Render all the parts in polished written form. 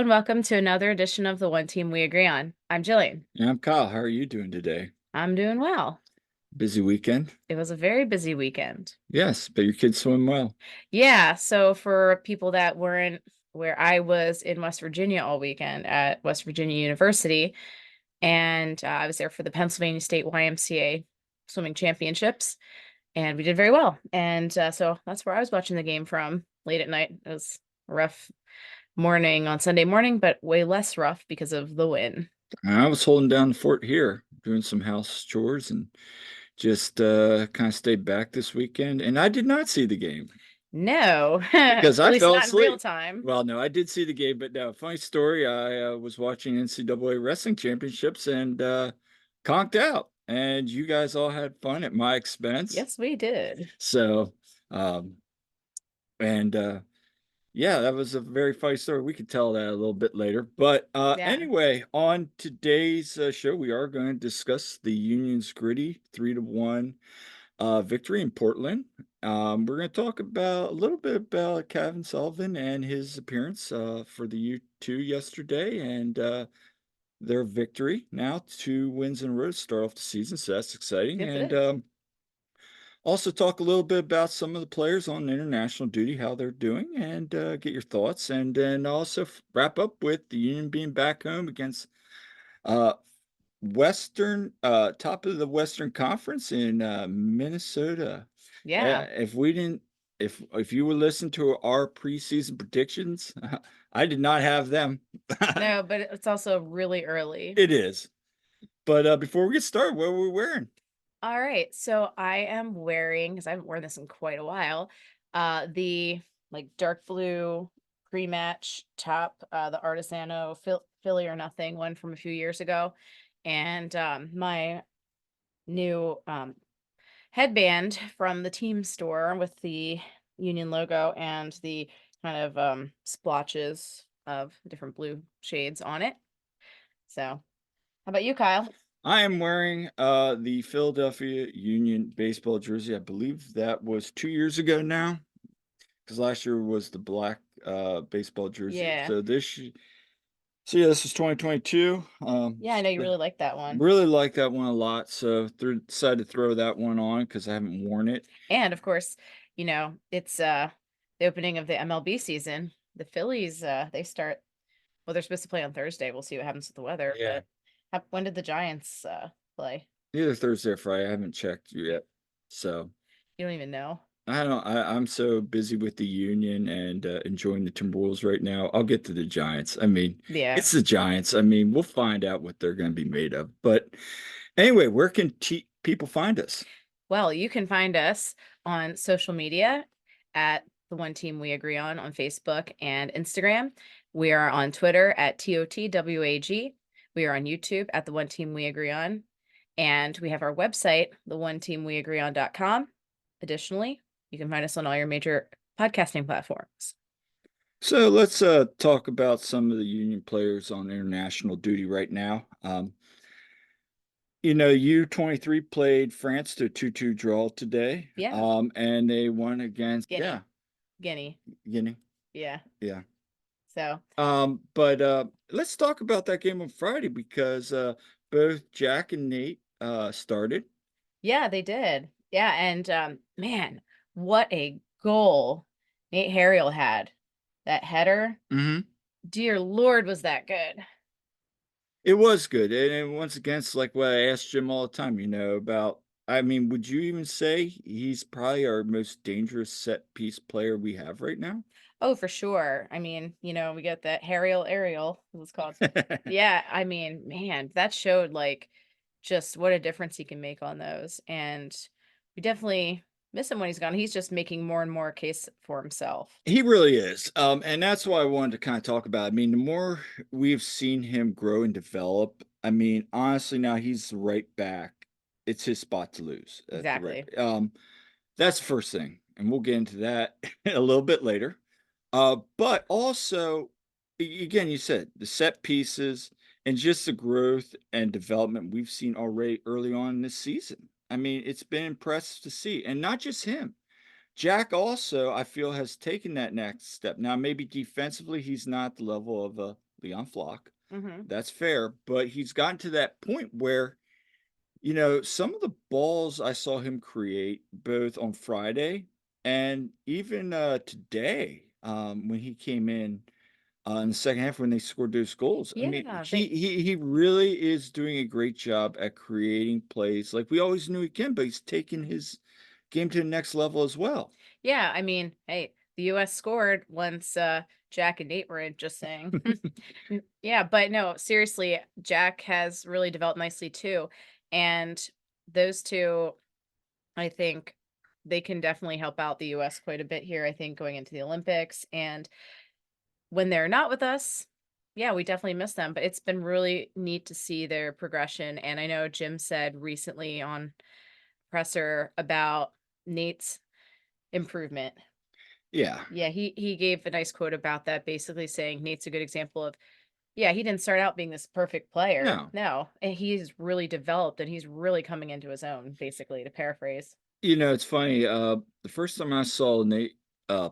Hello and welcome to another edition of the One Team We Agree On. I'm Jillian. Yeah, I'm Kyle. How are you doing today? I'm doing well. Busy weekend? It was a very busy weekend. Yes, but your kids swim well. Yeah, so for people that weren't where I was in West Virginia all weekend at West Virginia University, and I was there for the Pennsylvania State YMCA swimming championships, and we did very well. And so that's where I was watching the game from late at night. It was a rough morning on Sunday morning, but way less rough because of the win. I was holding down the fort here, doing some house chores and just kind of stayed back this weekend. And I did not see the game No, because at I least fell not in real asleep. time. Well, no, I did see the game, but no, funny story. I was watching NCAA wrestling championships and conked out. And you guys all had fun at my expense. Yes, we did. So, and yeah, that was a very funny story. We could tell that a little bit later. But Yeah. anyway, on today's show, we are going to discuss the Union's gritty 3-1 victory in Portland. We're going to talk about a little bit about Cavan Sullivan and his appearance for the U2 yesterday and their victory. Now 2 wins in a row to start off the season, so that's exciting. Yes, it And is. also talk a little bit about some of the players on international duty, how they're doing, and get your thoughts. And then also wrap up with the Union being back home against uh, Western, top of the Western Conference in Minnesota. Yeah. If we didn't, if you would listen to our preseason predictions, I did not have them. No, but it's also really early. It is. But before we get started, what are we wearing? All right. So I am wearing, because I haven't worn this in quite a while, the like dark blue pre-match top, the Artisano Philly or Nothing one from a few years ago. And my new headband from the team store with the Union logo and the kind of splotches of different blue shades on it. So, how about you, Kyle? I am wearing the Philadelphia Union baseball jersey. I believe that was 2 years ago now, because last year was the black baseball jersey. Yeah. So yeah, this is 2022. Yeah, I know you really like that one. Really like that one a lot. So decided to throw that one on because I haven't worn it. And of course, it's the opening of the MLB season. The Phillies they start, well, they're supposed to play on Thursday. We'll see what happens with the weather, Yeah, but when did the Giants play? either Thursday or Friday. I haven't checked yet. So You don't even know. I don't. I'm so busy with the Union and enjoying the Timberwolves right now. I'll get to the Giants. I mean, Yeah. it's the Giants. I mean, we'll find out what they're going to be made of. But anyway, where can people find us? Well, you can find us on social media at the One Team We Agree on Facebook and Instagram. We are on Twitter at TOTWAG. We are on YouTube at the One Team We Agree On. And we have our website, theoneteamweagreeon.com. Additionally, you can find us on all your major podcasting platforms. So let's talk about some of the Union players on international duty right now. U23 played France to 2-2 draw today. Yeah. And they won against Guinea. Guinea. Guinea. Yeah. Yeah. So, But let's talk about that game on Friday because both Jack and Nate started. yeah, they did. Yeah. And man, what a goal Nate Harriel had. That header. Mm-hmm. Dear Lord, was that good? It was good. And once again, it's like what I ask Jim all the time, about, I mean, would you even say he's probably our most dangerous set piece player we have right now? Oh, for sure. I mean, we get that Harriel Ariel, as it's called. Yeah, I mean, man, that showed like just what a difference he can make on those. And we definitely miss him when he's gone. He's just making more and more case for himself. He really is. And that's why I wanted to kind of talk about it. I mean, the more we've seen him grow and develop, I mean, honestly, now he's the right back. It's his spot to lose. Exactly. That's the first thing, and we'll get into that a little bit later. But also, again, you said the set pieces and just the growth and development we've seen already early on this season. I mean, it's been impressive to see, and not just him. Jack also, I feel, has taken that next step. Now, maybe defensively, he's not the level of a Leon Flock. Mhm. That's fair, but he's gotten to that point where, some of the balls I saw him create both on Friday and even, today, when he came in the second half when they scored those goals. I mean, Yeah, he really is doing a great job at creating plays like we always knew he can, but he's taking his game to the next level as well. yeah, I mean, hey, the US scored once, Jack and Nate were in, just saying. Yeah, but no, seriously, Jack has really developed nicely too, and those 2, I think they can definitely help out the US quite a bit here, I think, going into the Olympics, and when they're not with us, yeah, we definitely miss them, but it's been really neat to see their progression, and I know Jim said recently on presser about Nate's improvement. Yeah. Yeah, he gave a nice quote about that, basically saying Nate's a good example of, yeah, he didn't start out being this perfect player. No. No, and he's really developed and he's really coming into his own, basically, to paraphrase. It's funny, the first time I saw Nate,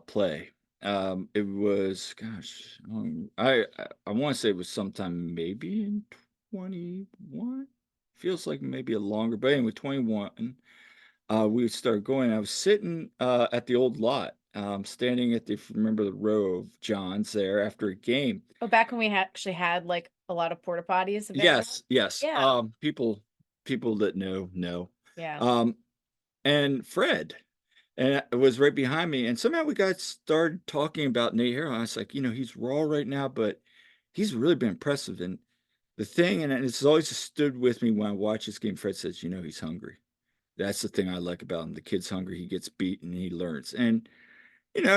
play, it was, gosh, I wanna say it was sometime maybe in 21? Feels like maybe a longer, but anyway, 21. We started going. I was sitting at the old lot, standing at the, if you remember the row of Johns there after a game. Oh, back when we actually had like a lot of porta potties available. Yes, yes. Yeah, People that know. yeah. Um, and Fred and was right behind me, and somehow we got started talking about Nate Harrell. I was like, he's raw right now, but he's really been impressive. And the thing, and it's always stood with me when I watch this game. Fred says, he's hungry. That's the thing I like about him. The kid's hungry, he gets beat, and he learns. And,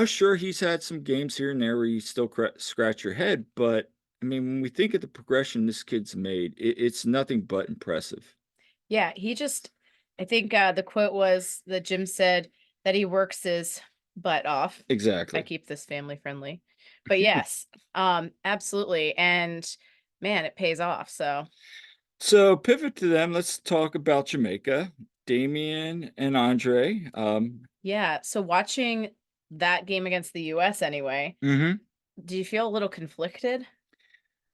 sure, he's had some games here and there where you still scratch your head, but I mean, when we think of the progression this kid's made, it's nothing but impressive. Yeah, he just I think, the quote was that Jim said that he works his butt off. I Exactly. keep this family friendly. But yes, absolutely, and man, it pays off, so So, pivot to them. Let's talk about Jamaica. Damien and Andre. yeah, so watching that game against the US anyway, Mhm. do you feel a little conflicted?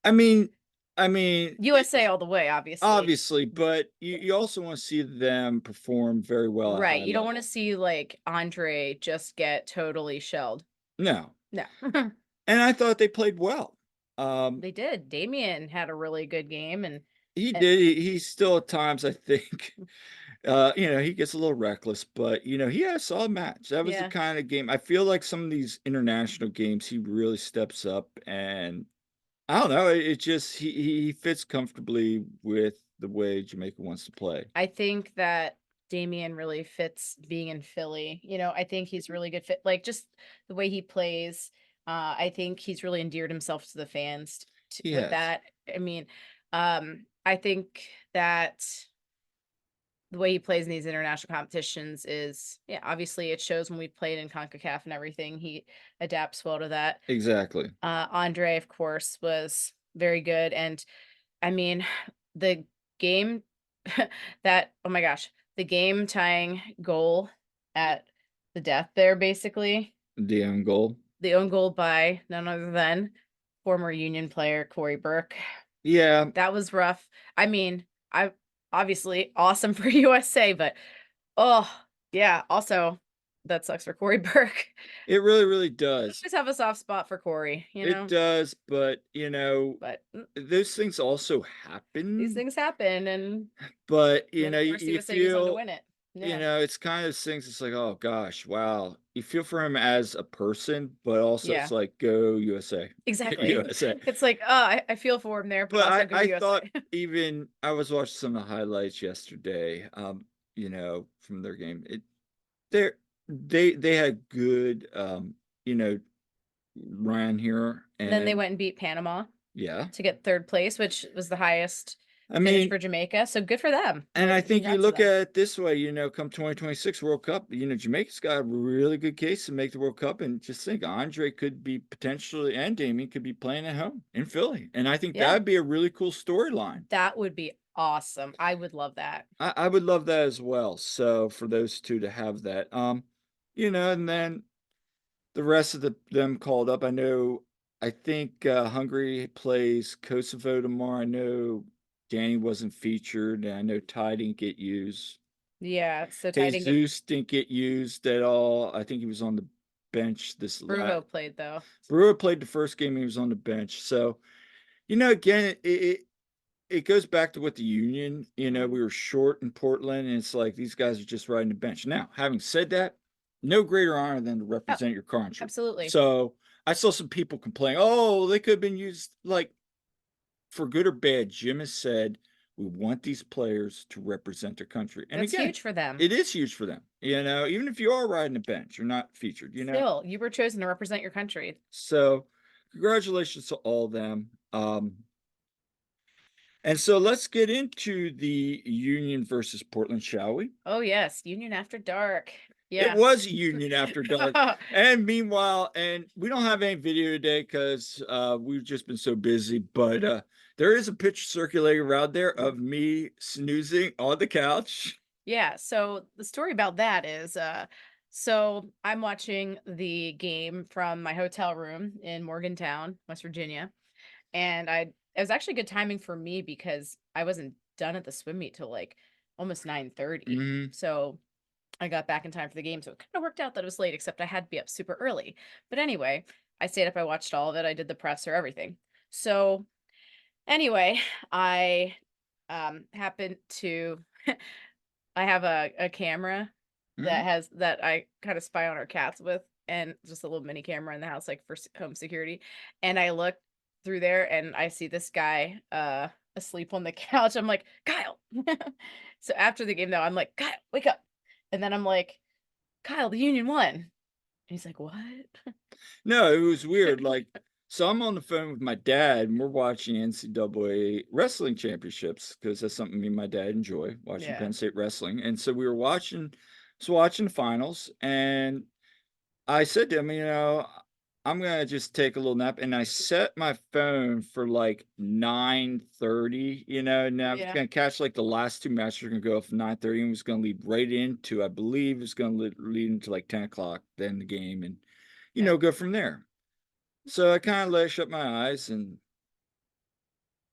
I mean, I mean, USA all the way, obviously. obviously, but you also want to see them perform very well at Right, high you don't wanna level. see, like, Andre just get totally shelled. No, No. and I thought they played well. Um, They did. Damien had a really good game, and He eh did. He still at times, I think, he gets a little reckless, but he had a solid match. That was the yeah. kind of game. I feel like some of these international games, he really steps up, and I don't know. It just he fits comfortably with the way Jamaica wants to play. I think that Damien really fits being in Philly. I think he's really good fit, like just the way he plays. I think he's really endeared himself to the fans He with has that. I mean, I think that the way he plays in these international competitions is, yeah, obviously it shows when we played in CONCACAF and everything. He adapts well to that. exactly Andre, of course, was very good. And I mean, the game oh my gosh, the game tying goal at the death there, basically, the own goal. the own goal by none other than former Union player Corey Burke. Yeah, That was rough. I mean, I obviously awesome for USA, but oh yeah, also that sucks for Corey Burke. it really, really I does. always have a soft spot for Corey, It does, but but those things also these happen. things happen, and But then of course you USA needs them to feel win it. Yeah. it's kind of things. It's like, oh gosh, wow. You feel for him as a person, but also Yeah, it's like, go USA, exactly. USA. It's like, oh, I feel for him there, but But also go I thought USA. even I was watching some of the highlights yesterday, from their game. They're they had good you know, run here And then they and went and beat Panama yeah. to get 3rd place, which was the highest I finish mean, for Jamaica, so good for them. and I think you Congrats to look them. at it this way, come 2026 World Cup, Jamaica's got a really good case to make the World Cup. And just think, Andre could be potentially, and Damien could be playing at home in Philly. And I think Yeah, that'd be a really cool storyline. that would be awesome. I would love that. I would love that as well. So for those two to have that, and then the rest of them called up. I know I think, Hungary plays Kosovo tomorrow. I know Danny wasn't featured, and I know Ty didn't get used. Yeah, so Ty didn't get Jesus didn't get used at all. I think he was on the bench this la Bruvo played though. Brewer played the first game, he was on the bench. So, again, it goes back to what the Union, Mhm. we were short in Portland, and it's like these guys are just riding the bench. Now, having said that, no greater honor than to Oh, represent your country. absolutely. So I saw some people complain, oh, they could have been used like for good or bad. Jim has said we want these players to represent their country. And That's again, huge for them. it is huge for them, even if you are riding the bench, you're not featured. Still, you were chosen to represent your country. So congratulations to all of them. And so let's get into the Union versus Portland, shall we? Oh yes, Union After Dark. It Yeah. was a Union after dark. And meanwhile, and we don't have any video today because we've just been so busy, but there is a picture circulating around there of me snoozing on the couch. Yeah, so the story about that is so I'm watching the game from my hotel room in Morgantown, West Virginia, and it was actually good timing for me because I wasn't done at the swim meet till like almost 9:30. Mhm. So I got back in time for the game, so it kind of worked out that it was late, except I had to be up super early. But anyway, I stayed up, I watched all of it, I did the presser, everything. So anyway, I happened to I have a camera Mhm. that I kind of spy on our cats with, and just a little mini camera in the house, like for home security. And I look through there and I see this guy asleep on the couch. I'm like, Kyle. So after the game, though, I'm like, Kyle, wake up. And then I'm like, Kyle, the Union won. And he's like, what? No, it was weird. Like, so I'm on the phone with my dad, and we're watching NCAA wrestling championships because that's something me and my dad enjoy watching Yeah. Penn State wrestling. And so we were watching the finals, and I said to him, I'm gonna just take a little nap, and I set my phone for like 9:30, and I was Yeah. gonna catch like the last two matches are gonna go off at 9:30 and was gonna lead right into, I believe, it was gonna lead into like 10 o'clock, then the game, and Yeah. go from there. So I kind of let shut my eyes, and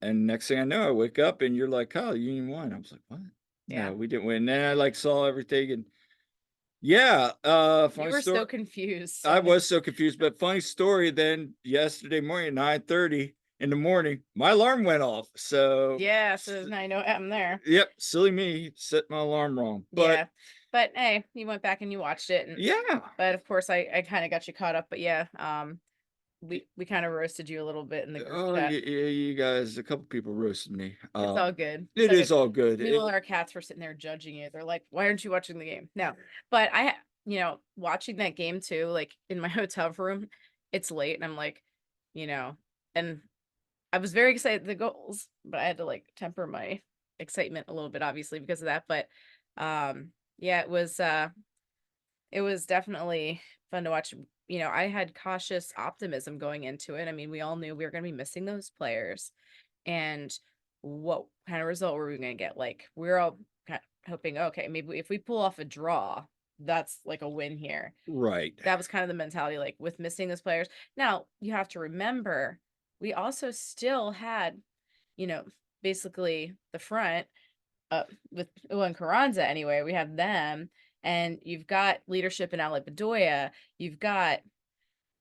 next thing I know, I wake up and you're like, "Oh, Union won." I was like, "What? Yeah. No, we didn't win." And then I like saw everything, and yeah, You funny were story. so confused. I was so confused, but funny story. Then yesterday morning, 9:30 in the morning, my alarm went off. So, Yeah. So now I know what happened there. yep, silly me, set my alarm wrong. But Yeah. But hey, you went back and you watched it, and yeah, but of course I kind of got you caught up. But yeah, we kind of roasted you a little bit in the group oh, chat. you guys, a couple people roasted me. It's all good. It's It all good. is all good. Meanwhile, our cats were sitting there judging you. They're like, "Why aren't you watching the game?" No, but watching that game too, like in my hotel room, it's late, and I'm like, you know, and I was very excited at the goals, but I had to like temper my excitement a little bit, obviously because of that. But yeah, it was definitely fun to watch. I had cautious optimism going into it. I mean, we all knew we were going to be missing those players, and what kind of result were we going to get? Like, we're all kind of hoping, okay, maybe if we pull off a draw, that's like a win here. Right. That was kind of the mentality, like with missing those players. Now, you have to remember, we also still had, you know, basically the front with Uwan Carranza anyway. We have them, and you've got leadership in Ale Bedoya. You've got,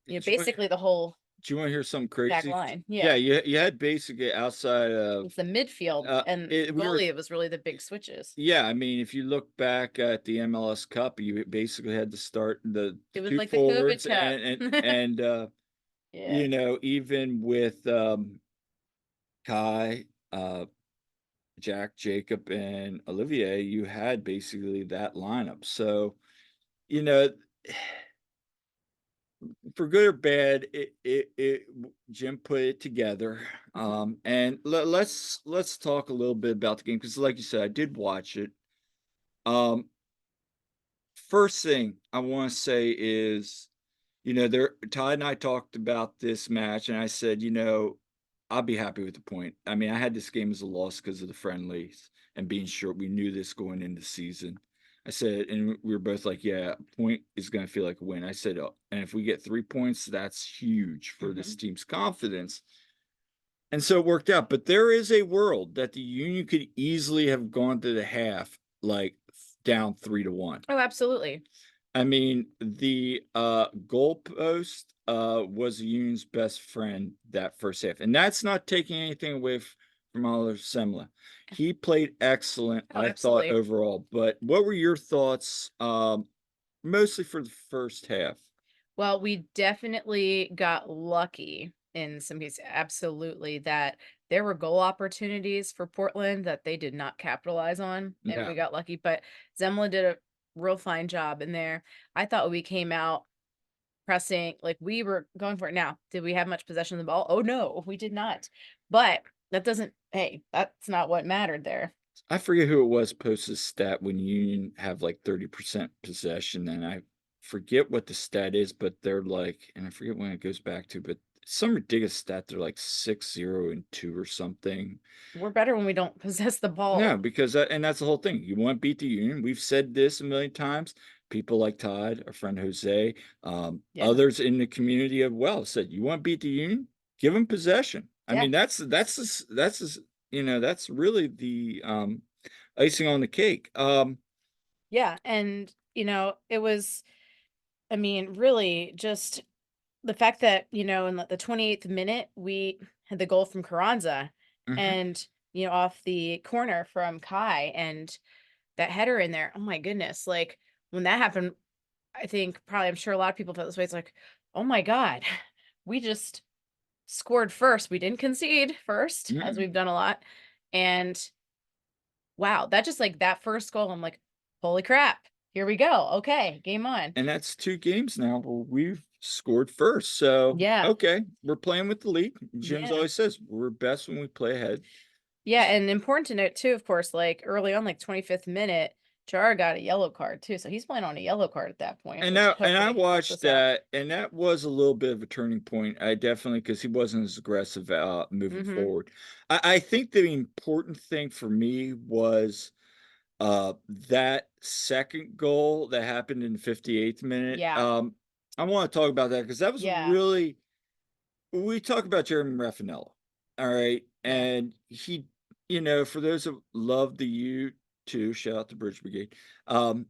Do you want basically the whole do you wanna hear something back crazy? line. Yeah, Yeah. you had basically outside of, It's the midfield and it we were goalie, it was really the big switches. yeah, I mean, if you look back at the MLS Cup, you basically had to start the It was 2 like the COVID forwards cup. Yeah. even with, Kai, Jack, Jacob, and Olivier, you had basically that lineup. So, you know, for good or bad, Jim put it together. Mhm. And let's talk a little bit about the game because, like you said, I did watch it. Um, First thing I want to say is, there Todd and I talked about this match, and I said, I'll be happy with the point. I mean, I had this game as a loss because of the friendlies and being sure we knew this going into the season. I said, and we were both like, "Yeah, a point is gonna feel like a win." I said, "And if we get 3 points, that's huge for this Mhm. team's confidence." And so it worked out, but there is a world that the Union could easily have gone to the half, like, down 3-1. Oh, absolutely. I mean, the, goalpost, was the Union's best friend that first half, and that's not taking anything away from Oliver Semla. He played excellent, Oh, I thought, absolutely. overall, but what were your thoughts, mostly for the first half? Well, we definitely got lucky in some cases, absolutely, that there were goal opportunities for Portland that they did not capitalize on, and we No. got lucky, but Zemlin did a real fine job in there. I thought we came out pressing, like, we were going for it. Now, did we have much possession of the ball? Oh, no, we did not. But that doesn't hey, that's not what mattered there. I forget who it was posted stat when Union have, like, 30% possession, and I forget what the stat is, but they're like, and I forget when it goes back to, but some ridiculous stat, they're like 6-0-2 or something. We're better when we don't possess the No, ball. because that's the whole thing. You want to beat the Union. We've said this a million times. People like Todd, our friend Jose, Yeah. others in the community of well said, you want to beat the Union, give them possession. I Yeah. mean, that's really the icing on the cake. Yeah, and, it was I mean, really just the fact that, in the 28th minute, we had the goal from Carranza Mhm. and, off the corner from Kai and that header in there. Oh my goodness. Like when that happened, I think probably I'm sure a lot of people felt this way. It's like, oh my God, we just scored first. We didn't concede first, as Mhm. we've done a lot. And wow, that just like that first goal, I'm like, holy crap. Here we go. Okay, game on. And that's 2 games now where we've scored first. So, Yeah. okay, we're playing with the lead. Jim's Yeah. always says we're best when we play ahead. Yeah, and important to note too, of course, like early on, like 25th minute, Chara got a yellow card too. So he's playing on a yellow card at that point, And which now and I hopefully helps watched us out. that, and that was a little bit of a turning point. I definitely because he wasn't as aggressive, moving Hmm. forward. I think the important thing for me was, that second goal that happened in the 58th minute. Yeah. I wanna talk about that because that was Yeah. really we talk about Jeremy Raffinello, all right? Yeah. And he for those that love the U too, shout out to Bridge Brigade. Um,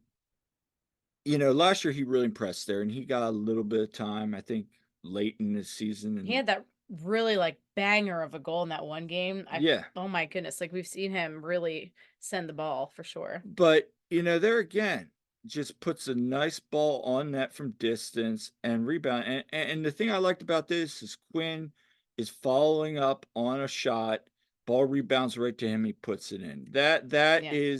last year he really impressed there, and he got a little bit of time, I think, late in the season, He and had that really like banger of a goal in that one game. yeah. Oh my goodness, like we've seen him really send the ball for sure. But, there again, just puts a nice ball on net from distance and rebound, and the thing I liked about this is Quinn is following up on a shot, ball rebounds right to him, he puts it in. Yeah.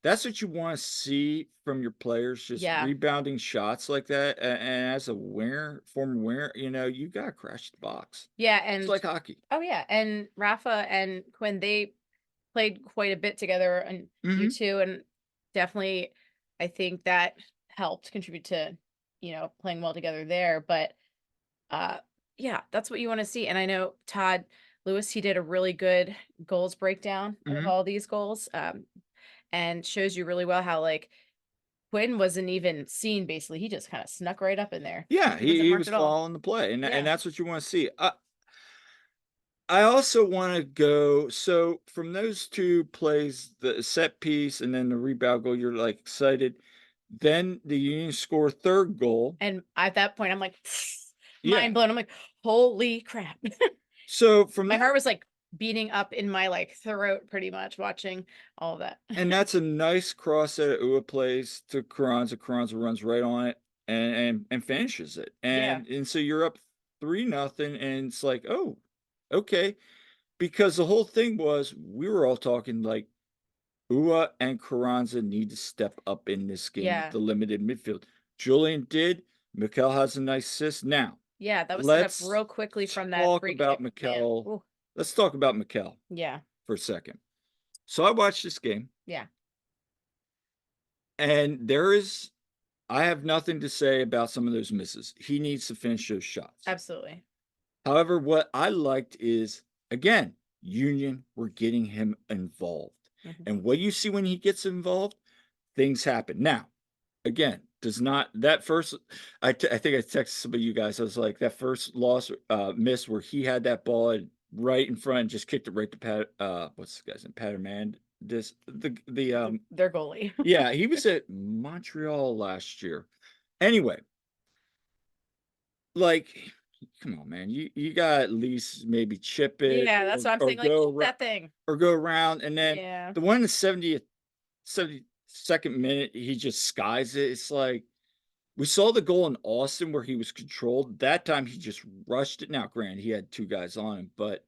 That's what you wanna see from your players, just Yeah. rebounding shots like that, and as a former winger, you gotta crash the box. Yeah. It's And like hockey. oh yeah. And Rafa and Quinn, they played quite a bit together and you Mhm. two. And definitely I think that helped contribute to, playing well together there. But uh yeah, that's what you want to see. And I know Todd Lewis, he did a really good goals breakdown of Mhm. all these goals. And shows you really well how like Quinn wasn't even seen basically. He just kind of snuck right up in there. Yeah, Wasn't he marked was at all. following the play, and Yeah. that's what you wanna see. I also wanna go so from those 2 plays, the set piece and then the rebound goal, you're, like, excited. Then the Union score 3rd goal. And at that point I'm like Yeah. mind blown. I'm like, holy crap. So from My that heart was like beating up in my like throat pretty much watching all of that. and that's a nice cross that Ua plays to Carranza. Carranza runs right on it and finishes it. Yeah. And so you're up 3 nothing, and it's like, "Oh, okay." Because the whole thing was we were all talking like Ua and Carranza need to step up in this game at Yeah. the limited midfield. Julian did. Mikel has a nice assist. Now, Yeah, that was set up let's real quickly from that talk free about kick, man. Mikel. Ooh, Let's talk about Mikel yeah. for a second. So I watched this game, Yeah. and I have nothing to say about some of those misses. He needs to finish those shots. Absolutely. However, what I liked is, again, Union were getting him involved. Mhm. And what you see when he gets involved, things happen. Now, again, does not that first I think I texted some of you guys. I was like, that first loss miss where he had that ball right in front and just kicked it right to what's the guy's name? Patterman. This Their goalie. yeah, he was at Montreal last year. Anyway, like, come on, man. You got at least maybe chip it Yeah, that's what I'm saying, like, keep that thing. or go around, and then Yeah. the one in the 72nd minute, he just skies it. It's like we saw the goal in Austin where he was controlled. That time he just rushed it. Now, granted, he had 2 guys on him, but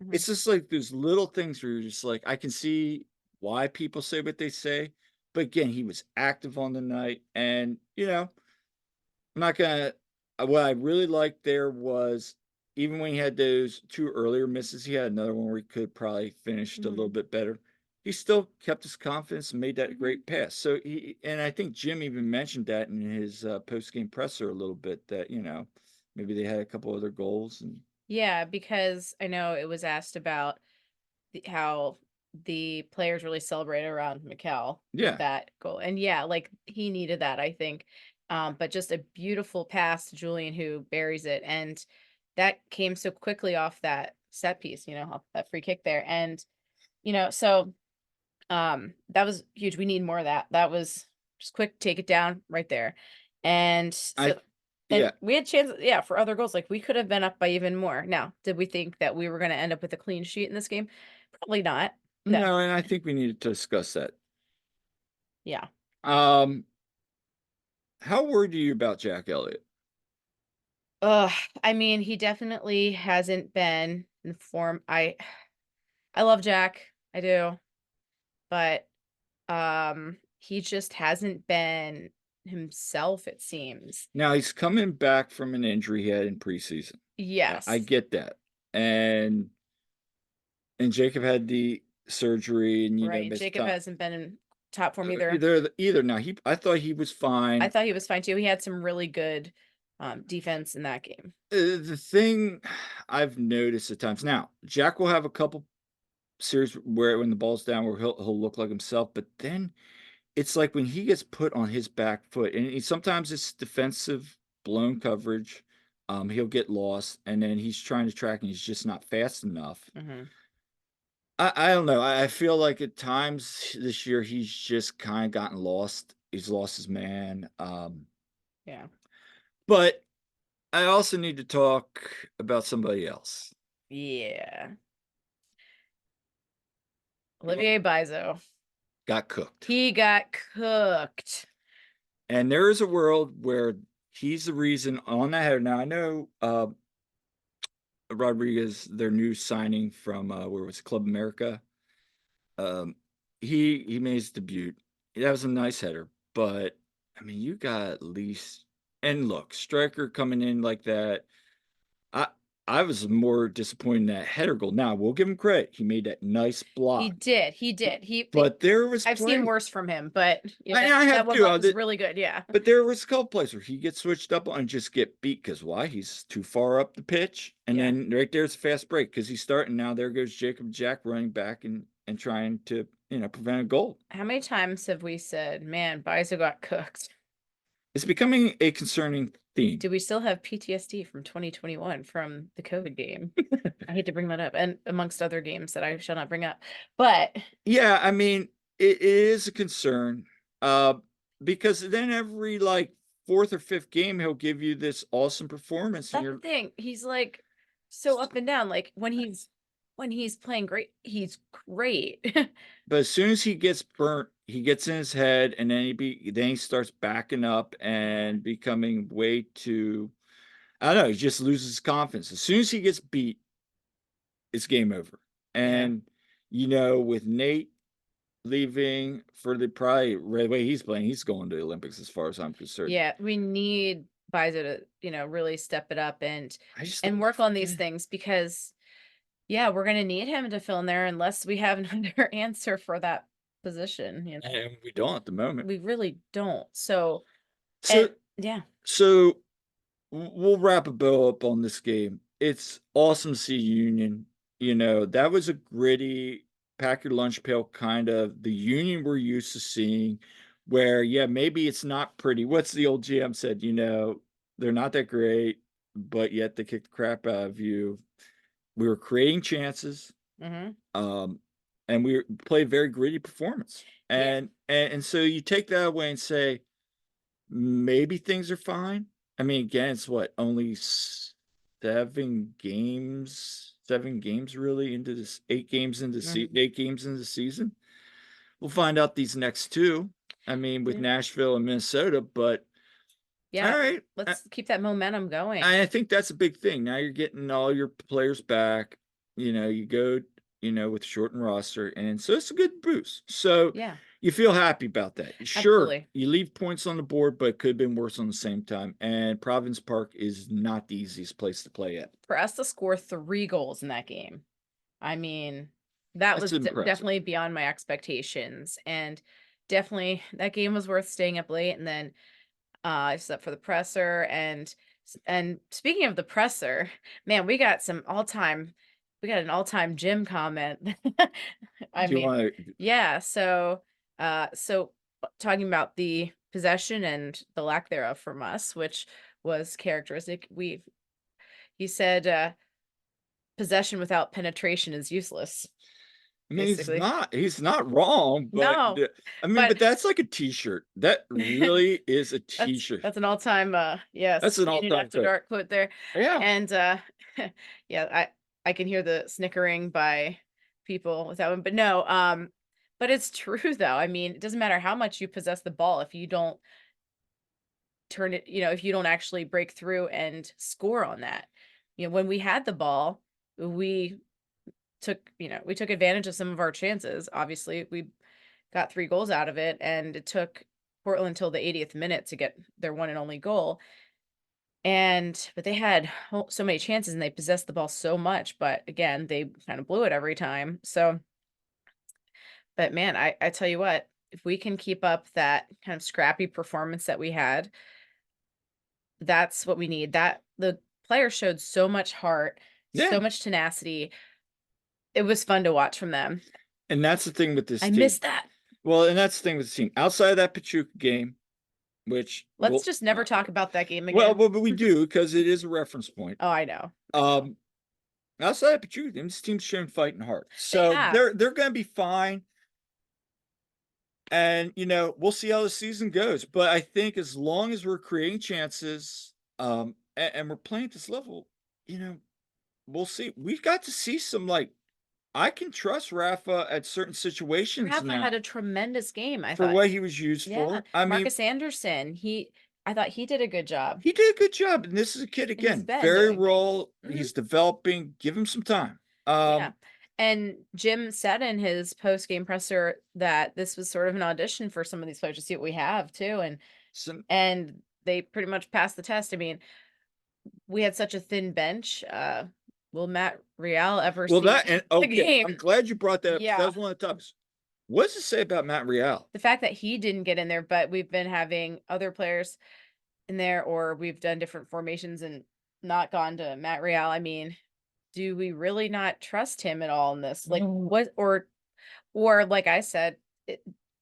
Mhm, it's just like those little things where you're just like, I can see why people say what they say. But again, he was active on the night, and I'm not gonna what I really liked there was even when he had those 2 earlier misses, he had another one where he could probably finished a little mhm, bit better. He still kept his confidence and made that mhm. great pass. So and I think Jim even mentioned that in his, post-game presser a little bit that, maybe they had a couple other goals and Yeah, because I know it was asked about how the players really celebrated around Mikal with yeah. that goal. And yeah, like he needed that, I think. But just a beautiful pass to Julian who buries it. And that came so quickly off that set piece, off that free kick there. And, so that was huge. We need more of that. That was just quick, take it down right there. And I so and yeah. we had chances, yeah, for other goals. Like we could have been up by even more. Now, did we think that we were going to end up with a clean sheet in this game? Probably not. No. No, and I think we needed to discuss that. Yeah. Um, how worried are you about Jack Elliott? Ugh. I mean, he definitely hasn't been in form. I love Jack. I do. But he just hasn't been himself, it seems. Now he's coming back from an injury he had in preseason. I Yes. get that. And Jacob had the surgery and, Right. missed Jacob time. hasn't been in top form either. Either. Now I thought he was I fine. thought he was fine too. He had some really good defense in that game. The thing I've noticed at times now, Jack will have a couple series where when the ball's down where he'll look like himself, but then it's like when he gets put on his back foot, and sometimes it's defensive blown coverage, he'll get lost, and then he's trying to track, and he's just not fast enough. Hmm. I don't know. I feel like at times this year he's just kind of gotten lost. He's lost his man. Yeah. But I also need to talk about somebody else. Yeah. Well, Olivier Bizo. got cooked. He got cooked. And there is a world where he's the reason on that header. Now I know Rodriguez, their new signing from where was it, Club America. Um, he made his debut. That was a nice header, but I mean, you got at least and look, striker coming in like that. I I was more disappointed in that header goal. Now we'll give him credit; he made that nice He block, did. He did. but there was I've seen play. worse from him, but I that have one too. block was really good. Yeah. But there was a couple plays where he gets switched up and just get beat because why? He's too far up the pitch, and Yeah. then right there's a fast break because he's starting now. There goes Jacob Jack running back and trying to prevent a goal. How many times have we said, man, Bizo got cooked? It's becoming a concerning theme. Do we still have PTSD from 2021 from the COVID game? I hate to bring that up, and amongst other games that I shall not bring up. But Yeah, I mean it is a concern uh, because then every like fourth or fifth game he'll give you this awesome performance, and that's the you're thing. He's like so up and down. Like when he's playing great, he's great. but as soon as he gets burnt, he gets in his head, and then he starts backing up Yeah. and becoming way too. I don't know. He just loses confidence. As soon as he gets beat, it's game over. Yeah. And with Nate leaving for the probably the way he's playing, he's going to the Olympics as far as I'm concerned. Yeah, we need Bizo to, really step it up I just and don't. work on these Yeah. things because yeah, we're gonna need him to fill in there unless we have another answer for that position. And we don't at the moment. We really don't. So So and yeah. so we'll wrap a bow up on this game. It's awesome to see Union. That was a gritty, pack your lunch pail kind of the Union we're used to seeing where, yeah, maybe it's not pretty. What's the old GM said, they're not that great, but yet they kick the crap out of you. We were creating chances, Mhm. um, and we played very gritty performance. Yeah. And so you take that away and say, maybe things are fine. I mean, again, it's what, only 7 games really into this, 8 games into Mhm. 8 games into the season. We'll find out these next two. I mean, with Yeah. Nashville and Minnesota, but all Yeah. right. Let's keep that momentum going. I think that's a big thing. Now you're getting all your players back. You go, with shortened roster, and so it's a good boost. So Yeah. you feel happy about that. Sure, Absolutely. you leave points on the board, but it could have been worse on the same time. And Providence Park is not the easiest place to play at. For us to score 3 goals in that game, I mean, that That's was impressive. definitely beyond my expectations, and definitely that game was worth staying up late, and then, I slept for the presser, and speaking of the presser, man, we got an all-time Jim comment. I Do you mean, want to? yeah, talking about the possession and the lack thereof from us, which was characteristic, he said, "Possession without penetration is useless," I mean, basically. he's not wrong, but No, I mean, but but that's like a T-shirt. That really is a T-shirt. that's an all-time, yes, That's an Union all-time After quote. Dark quote there, Yeah. and, yeah, I can hear the snickering by people with that one, but no, but it's true though, I mean, it doesn't matter how much you possess the ball if you don't turn it if you don't actually break through and score on that. When we had the ball, we we took advantage of some of our chances. Obviously, we got 3 goals out of it, and it took Portland till the 80th minute to get their one and only goal. But they had so many chances and they possessed the ball so much, but again, they kind of blew it every time. So, but man, I tell you what, if we can keep up that kind of scrappy performance that we had, that's what we need. That the players showed so much heart, so Yeah. much tenacity. It was fun to watch from them. And that's the thing with this I team. miss that. Well, and that's the thing with the team. Outside of that Pachuca game, which Let's just never talk about that game well, again. but we do because it is a reference point. Oh, I know. I know. Um, Outside of Pachuca, this team's shown fighting heart, They so have. they're going to be fine. And we'll see how the season goes. But I think as long as we're creating chances, and we're playing at this level, you know, we'll see. We've got to see some like I can trust Rafa at certain situations Rafa had now a tremendous game, I for thought. what he was used Yeah. for. I mean, Marcus Anderson, I thought he did a good job. he did a good job, and this is a kid And he's again, been very doing great. raw. Mhm. He's developing. Give him some time. Yeah. And Jim said in his post-game presser that this was sort of an audition for some of these players to see what we have too. Some And they pretty much passed the test. I mean, we had such a thin bench. Will Matt Real ever well see that and the okay, I'm game? glad you brought that up. That Yeah. was one of the topics. What does it say about Matt Real? The fact that he didn't get in there, but we've been having other players in there, or we've done different formations and not gone to Matt Real. I mean, do we really not trust him at all in this? Like, what, or like I said,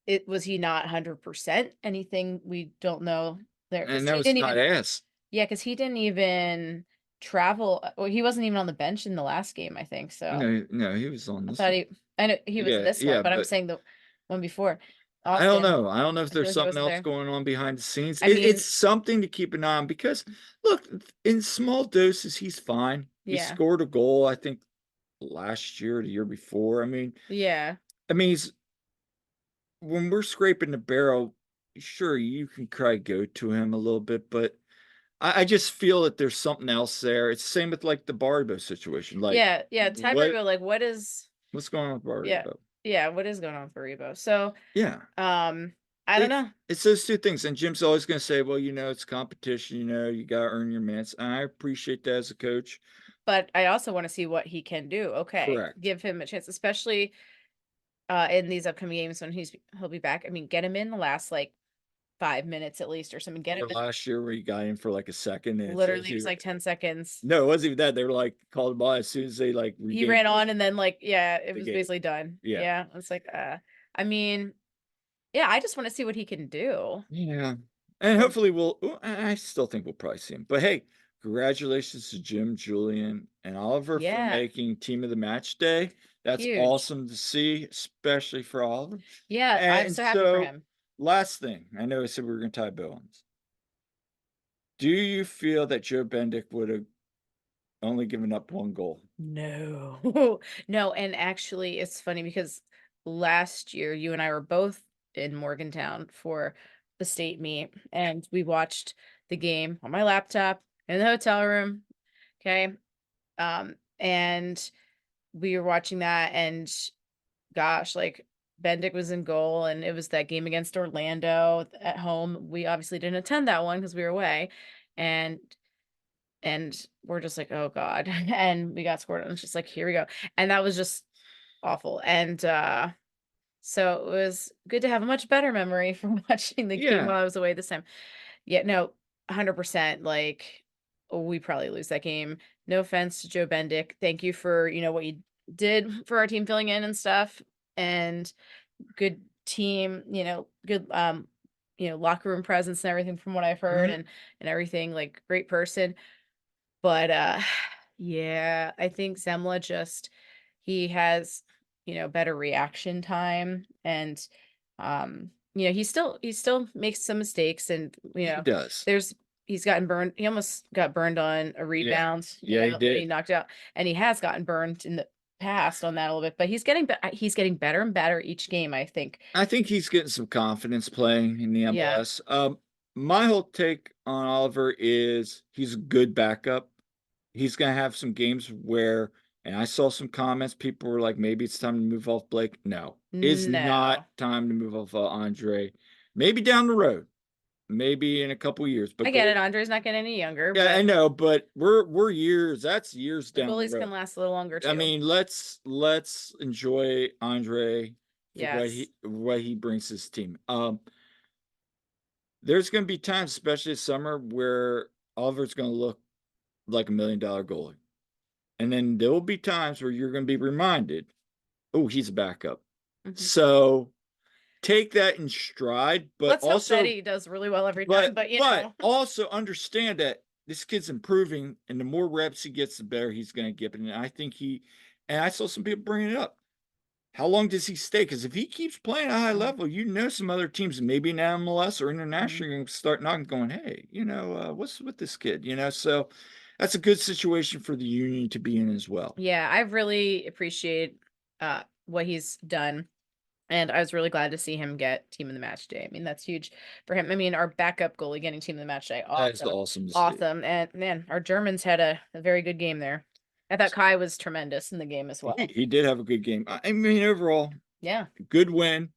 it was he not 100% anything we don't know there because And that he was didn't not even, ass. yeah, because he didn't even travel. Well, he wasn't even on the bench in the last game, I think. So No, no, he was on I this thought one. I know he was in Yeah, this one, yeah, but I'm but saying the one before, I don't Austin. know. I don't know if I feel there's like he something wasn't else there. going on behind the scenes. I It's mean, something to keep an eye on because look, in small doses, he's fine. He yeah, scored a goal, I think, last year or the year before. yeah, He's when we're scraping the barrel, sure, you can try to go to him a little bit, but I just feel that there's something else there. It's the same with like the Barbo situation. Like, yeah, yeah. Tiebreaker, like, what is? what's going on with Yeah, Barbo? yeah. What is going on for Rebo? So, Yeah. um, I don't It's know, it's those two things. And Jim's always gonna say, well, it's competition, you gotta earn your minutes. And I appreciate that as a coach. but I also want to see what he can do. Okay, Correct. give him a chance, especially in these upcoming games when he'll be back. I mean, get him in the last like 5 minutes at least or something. Get him Or in. last year where you got in for like a second and it says Literally, it was you like 10 seconds. no, it wasn't even that. They were like called him by as soon as they like He regained ran on and then like, yeah, it the was game. basically done. Yeah. Yeah, it's like, I mean, Yeah, I just wanna see what he can do. Yeah. And So hopefully I still think we'll probably see him. But hey, congratulations to Jim, Julian, and Oliver for yeah, making team of the match day. That's huge. awesome to see, especially for Oliver. Yeah, I'm And so happy for so, him. last thing, I know I said we were going to tie Bill on this. Do you feel that Joe Bendick would have only given up one goal? No. No, and actually, it's funny because last year, you and I were both in Morgantown for the state meet, and we watched the game on my laptop in the hotel room, okay? And we were watching that, and gosh, like, Bendick was in goal, and it was that game against Orlando at home. We obviously didn't attend that one because we were away, and we're just like, "Oh god," and we got scored on, it's just like, "Here we go," and that was just awful, and, so it was good to have a much better memory from watching the game Yeah. while I was away this time. Yeah, no, 100%, like, we probably lose that game. No offense to Joe Bendick, thank you for, what you did for our team filling in and stuff, and good team, good, locker room presence and everything from what I've heard, Mhm. and everything, like, great person. But, yeah, I think Zemla just he has, better reaction time and, he still makes some mistakes and, He does. there's he's gotten burned. He almost got burned on a Yeah. rebound, Yeah, he when he did. knocked out, and he has gotten burned in the past on that a little bit, but he's getting better and better each game, I think. I think he's getting some confidence playing in the Yeah. MLS. My whole take on Oliver is he's a good backup. He's gonna have some games where, and I saw some comments, people were like, maybe it's time to move off Blake. No, it's not No. time to move off Andre. Maybe down the road, maybe in a couple years, I but get go. it, Andre's not getting any younger, Yeah, I but know, but we're years. That's years the down the goalies road. can last a little longer I too. mean, let's enjoy Andre for Yes. what he brings to his team. There's going to be times, especially this summer, where Oliver's going to look like $1 million goalie, and then there will be times where you're going to be reminded, oh, he's a backup. Mhm. So take that in stride, Let's hope that he does really well every time, but, but also understand that this kid's improving, and the more reps he gets, the better he's going to get. And I think and I saw some people bringing it up. How long does he stay? Because if he keeps playing at a high Mhm, level, some other teams, maybe in MLS or mhm. international, are gonna start knocking, going, "Hey, what's with this kid?" So that's a good situation for the union to be in as well. Yeah, I really appreciate, what he's done, and I was really glad to see him get team of the match day. I mean, that's huge for him. I mean, our backup goalie getting team of the match day, That is awesome, awesome to see. awesome, and man, our Germans had a very good game there. I thought Kai was tremendous in the game as He well. he did have a good game. I mean, overall, Yeah, good win,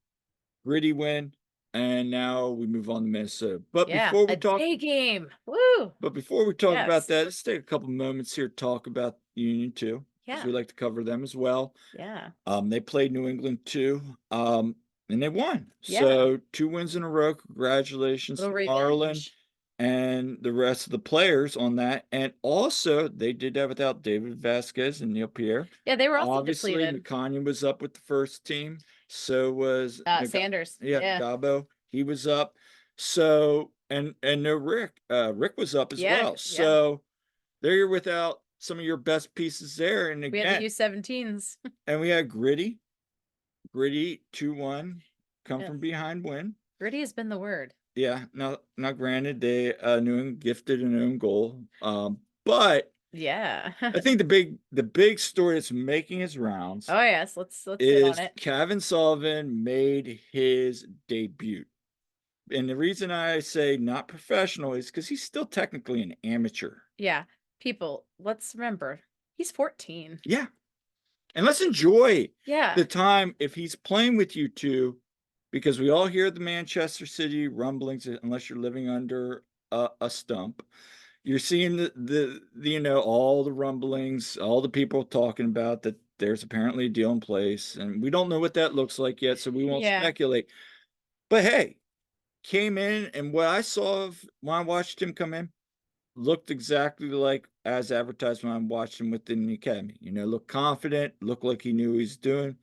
gritty win, and now we move on to Minnesota. But yeah, before we a talk day game. Woo! about Yes. that, let's take a couple moments here to talk about Union too, because Yeah, we like to cover them as well. yeah, They played New England too, and they won. yeah. So 2 wins in a row. Congratulations Little to Marlin revenge. and the rest of the players on that. And also, they did that without David Vasquez and Neil Pierre. Yeah, they were also Obviously, depleted. McConaughey was up with the first team. So was Sanders, yeah, yeah, Gabo. He was up. So and no Rick. Rick was up as yeah, well. yeah. So there you're without some of your best pieces there. And We had the again, U17s. and we had Gritty 2-1, come Yes. from behind win. Gritty has been the word. Yeah, now granted, they, New England gifted an own goal, but Yeah. I think the big story that's making his rounds Oh, yes, let's hit on is it. Cavan Sullivan made his debut, and the reason I say not professional is because he's still technically an amateur. Yeah. People, let's remember, he's 14. Yeah, and let's enjoy Yeah. the time if he's playing with you 2, because we all hear the Manchester City rumblings, unless you're living under a stump. You're seeing all the rumblings, all the people talking about that there's apparently a deal in place, and we don't know what that looks like yet, so we won't Yeah. speculate. But hey, came in, and what I saw when I watched him come in looked exactly like as advertised when I watched him within the academy. Looked confident, looked like he knew what he's doing.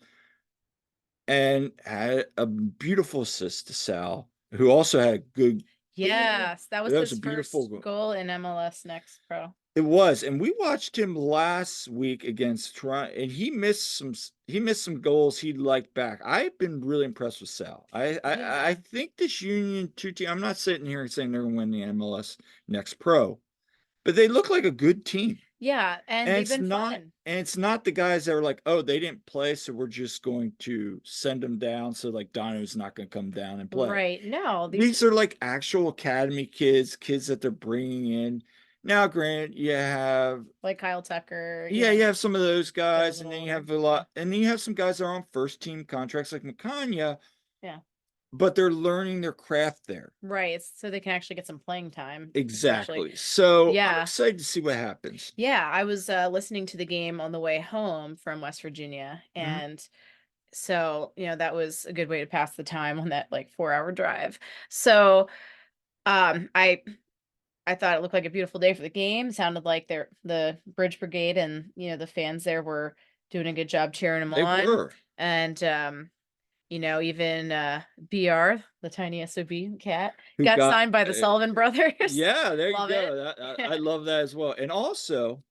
and had a beautiful assist to Sal, who also had good. Yes, that was That was a his beautiful first goal. goal in MLS Next Pro. It was, and we watched him last week against Toronto, and he missed some goals he'd like back. I've been really impressed with Sal. I Yeah. think this Union two team. I'm not sitting here saying they're going to win the MLS Next Pro, but they look like a good team. Yeah, and they've been fun. And it's not the guys that are like, oh, they didn't play, so we're just going to send them down. So like Dono's not going to come down and play. Right. No, these These are like actual academy kids, kids that they're bringing in. Now, Grant, you have like Kyle Tucker, yeah, you have some of those got a guys, and little then you older. have a Yeah. lot, and then you have some guys that are on first team contracts like McCanya, Yeah. but they're learning their craft there. Right. So they can actually get some playing time, especially. Exactly. So I'm Yeah. excited to see what happens. Yeah. I was listening to the game on the way home from West Virginia. Mhm. And so, that was a good way to pass the time on that like 4-hour drive. So I thought it looked like a beautiful day for the game. Sounded like the Bridge Brigade and the fans there were doing a good job cheering them They on. were. And even BR, the tiny SOB cat, Who got got signed by the Sullivan brothers. yeah, there you Love it. go. I love that as well. And also,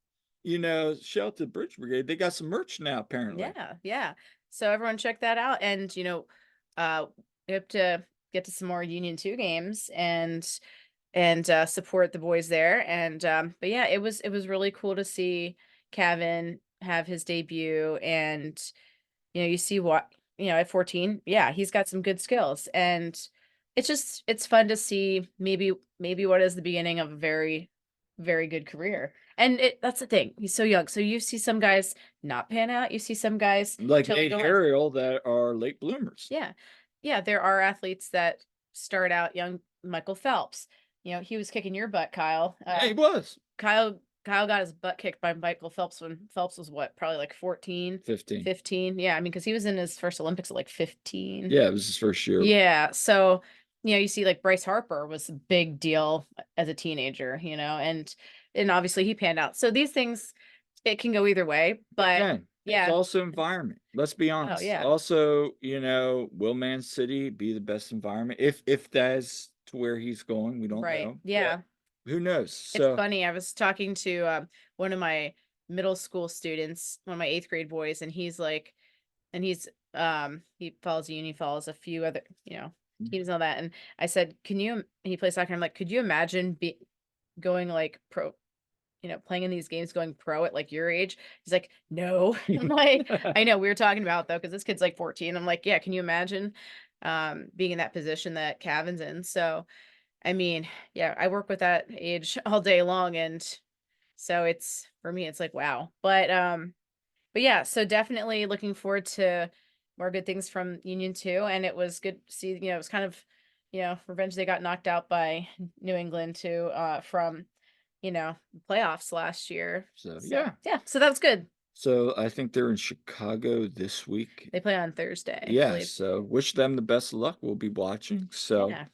shout out to Bridge Brigade. They got some merch now, apparently. Yeah, yeah. So everyone check that out. And we have to get to some more Union 2 games and support the boys there. And but yeah, it was really cool to see Cavan have his debut. And you see what at 14, yeah, he's got some good skills. And it's fun to see maybe what is the beginning of a very, very good career. And that's the thing, he's so young, so you see some guys not pan out, you see some guys Like totally Nate go on. Harriel that are late bloomers. Yeah. Yeah, there are athletes that start out young. Michael Phelps, he was kicking your butt, Kyle. Yeah, he was Kyle got his butt kicked by Michael Phelps when Phelps was what, probably like 14, 15. 15. Yeah, I mean, because he was in his first Olympics at like 15. Yeah, it was his first year. Yeah, so you see like Bryce Harper was a big deal as a teenager, and obviously he panned out. So these things, it can go either way, but Again, it's yeah. also environment. Let's be Oh honest. yeah. Also, will Man City be the best environment? If that's to where he's going, we don't Right. know. But Yeah. who knows? It's So funny. I was talking to one of my middle school students, one of my eighth grade boys, and he's like, and he follows uni, follows a few other, teams and all that. And I said, he plays soccer. I'm like, could you imagine going like pro, playing in these games, going pro at like your age? He's like, no. I'm like, I know we were talking about though, because this kid's like 14. I'm like, yeah, can you imagine being in that position that Cavan's in? So I mean, yeah, I work with that age all day long, and so it's for me, it's like wow. But yeah, so definitely looking forward to more good things from Union 2. And it was good to see, it was kind of, revenge. They got knocked out by New England too, from, playoffs last year. so So yeah. yeah, so that was good. So I think they're in Chicago this week. They play on Thursday, I Yeah, believe. so wish them the best of luck. We'll be watching. So Yeah.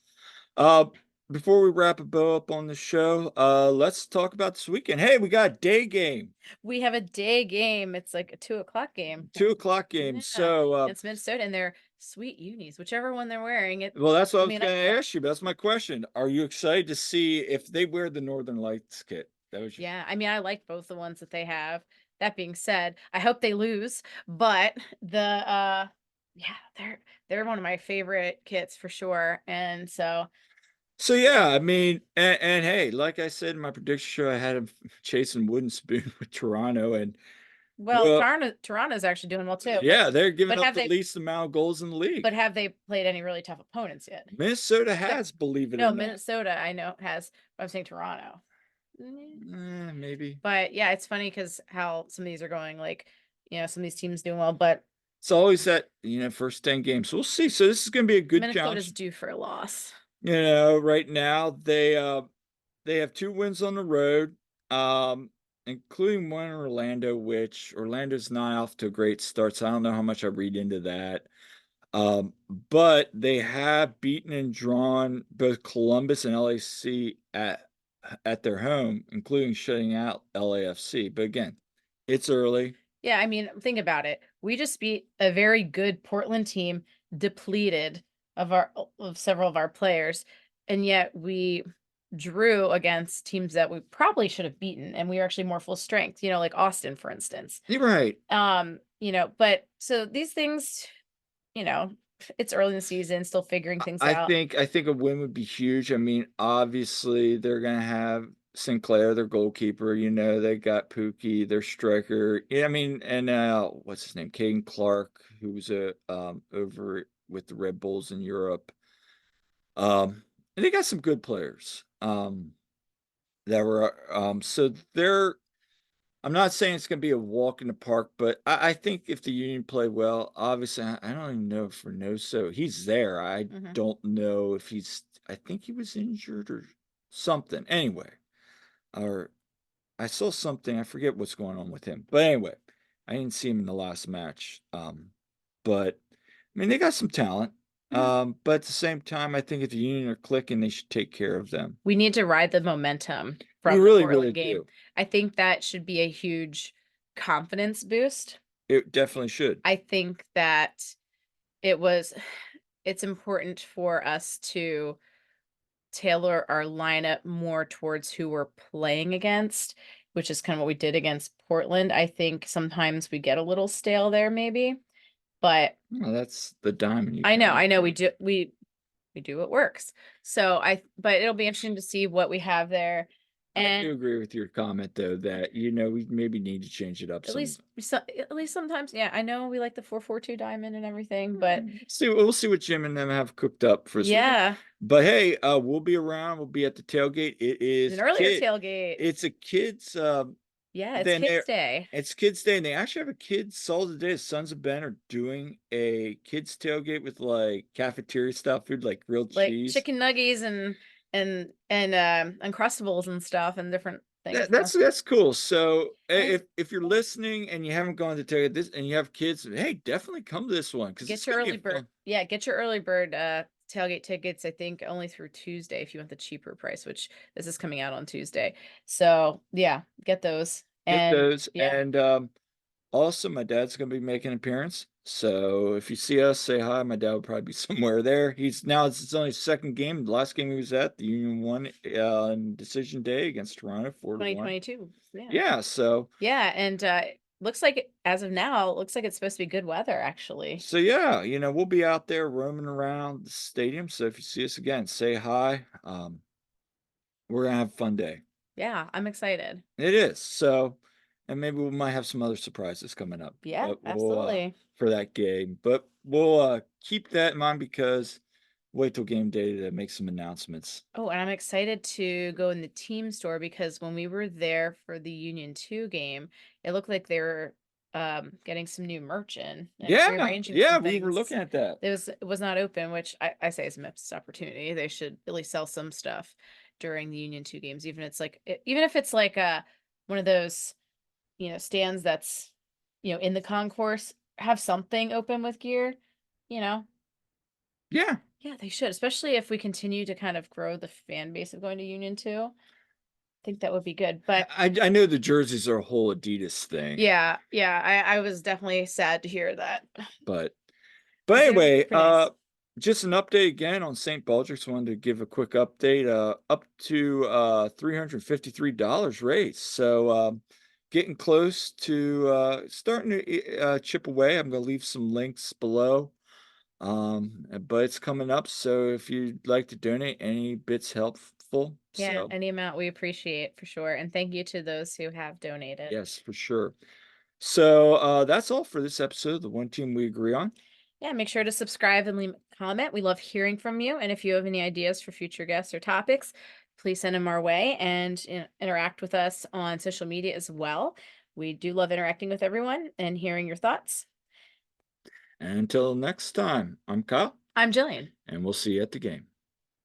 uh before we wrap a bow up on the show, let's talk about this weekend. Hey, we got a day game. We have a day game. It's like a 2 o'clock game. 2 o'clock game. Yeah, So it's Minnesota, and they're sweet unis, whichever one they're wearing. well, that's what I I was mean, gonna ask you. That's my question. Are you excited to see if they wear the Northern Lights kit? That was yeah, I mean, I like both the ones that they have. That being said, I hope they lose, but yeah, they're one of my favorite kits for sure. And so, so yeah, I mean, and hey, like I said in my prediction show, I had him chasing wooden spoon with Toronto, and well, well, Toronto's actually doing well too, yeah, they're giving but up have the they least amount of goals in the league. but have they played any really tough opponents yet? Minnesota Except- has, believe it or No, not. Minnesota I know has, but I'm saying Toronto. Maybe. But yeah, it's funny because how some of these are going, like, some of these teams doing well, but It's always that, first 10 games. We'll see. So this is going to be a good Minnesota's challenge. due for a loss. Right now they have 2 wins on the road, um, including one in Orlando, which Orlando's not off to a great start. So I don't know how much I read into that. But they have beaten and drawn both Columbus and LAC at their home, including shutting out LAFC. But again, it's early. Yeah, I mean, think about it. We just beat a very good Portland team, depleted of several of our players, and yet we drew against teams that we probably should have beaten, and we were actually more full strength, like Austin, for instance. You're right. But so these things, you know, it's early in the season, still figuring things I out. think I think a win would be huge. I mean, obviously, they're gonna have Sinclair, their goalkeeper, they got Pookie, their striker. Yeah, I mean, and, what's his name? Caden Clark, who's, over with the Red Bulls in Europe. And they got some good players, that were, so they're I'm not saying it's gonna be a walk in the park, but I think if the Union play well, obviously, I don't even know for no so he's there. I Mhm. don't know if I think he was injured or something. Anyway, or I saw something, I forget what's going on with him. But anyway, I didn't see him in the last match. But I mean, they got some talent. Mhm. But at the same time, I think if the Union are clicking, they should take care of them. We need to ride the momentum We from the really, really Portland game. do. I think that should be a huge confidence boost. It definitely should. I think that it was it's important for us to tailor our lineup more towards who we're playing against, which is kind of what we did against Portland. I think sometimes we get a little stale there maybe, but Well, that's the diamond you can I know always we do what works. But it'll be interesting to see what we have there. I And do agree with your comment though that, we maybe need to change it up some. at least sometimes, yeah, I know we like the 4-4-2 diamond and everything, but We'll see what Jim and them have cooked up for us. yeah, But hey, we'll be around. We'll be at the tailgate. it's an earlier tailgate. It's a kids, Yeah, it's then Kids Day. it's kids day, and they actually have a kids all the day. Sons of Ben are doing a kids tailgate with like cafeteria style food, like grilled Like cheese. chicken nuggies and Uncrustables and stuff and different things. That's cool. So And if you're listening and you haven't gone to tailgate this and you have kids, hey, definitely come to this one because it's get your gonna be early bird. fun. Yeah, get your early bird tailgate tickets, I think only through Tuesday if you want the cheaper price, which this is coming out on Tuesday. So, yeah, get those. Get And those, yeah, and also, my dad's gonna be making an appearance, so if you see us, say hi. My dad will probably be somewhere there. It's his only second game. The last game he was at, the Union won, on decision day against Toronto, 4-1. 2022. Yeah. Yeah, so Yeah, and looks like as of now, it looks like it's supposed to be good weather actually. yeah, we'll be out there roaming around the stadium, so if you see us again, say hi. We're gonna have a fun day. Yeah, I'm excited. It is, so and maybe we might have some other surprises coming up, Yeah, but absolutely. for that game, but we'll, keep that in mind because wait till game day to make some announcements. Oh, and I'm excited to go in the team store because when we were there for the Union 2 game, it looked like they were getting some new merch in and Yeah, rearranging yeah, some we were things. looking at that. It was not open, which I say is a missed opportunity. They should at least sell some stuff during the Union 2 games, even if it's like one of those, stands that's, in the concourse, have something open with gear, you know. Yeah, Yeah, they should, especially if we continue to kind of grow the fan base of going to Union 2. Think that would be good, but I know the jerseys are a whole Adidas thing, yeah, yeah, I was definitely sad to hear that but 'cause they're anyway, pretty nice. just an update again on St. Baldricks. Wanted to give a quick update. Up to $353 raised. So getting close to starting to chip away. I'm gonna leave some links below. But it's coming up. So if you'd like to donate, any bits helpful. Yeah, So any amount we appreciate for sure, and thank you to those who have donated. yes, for sure. So that's all for this episode of the One Team We Agree On. Yeah, make sure to subscribe and leave a comment. We love hearing from you, and if you have any ideas for future guests or topics, please send them our way and interact with us on social media as well. We do love interacting with everyone and hearing your thoughts. And until next time, I'm Kyle. I'm Jillian. And we'll see you at the game.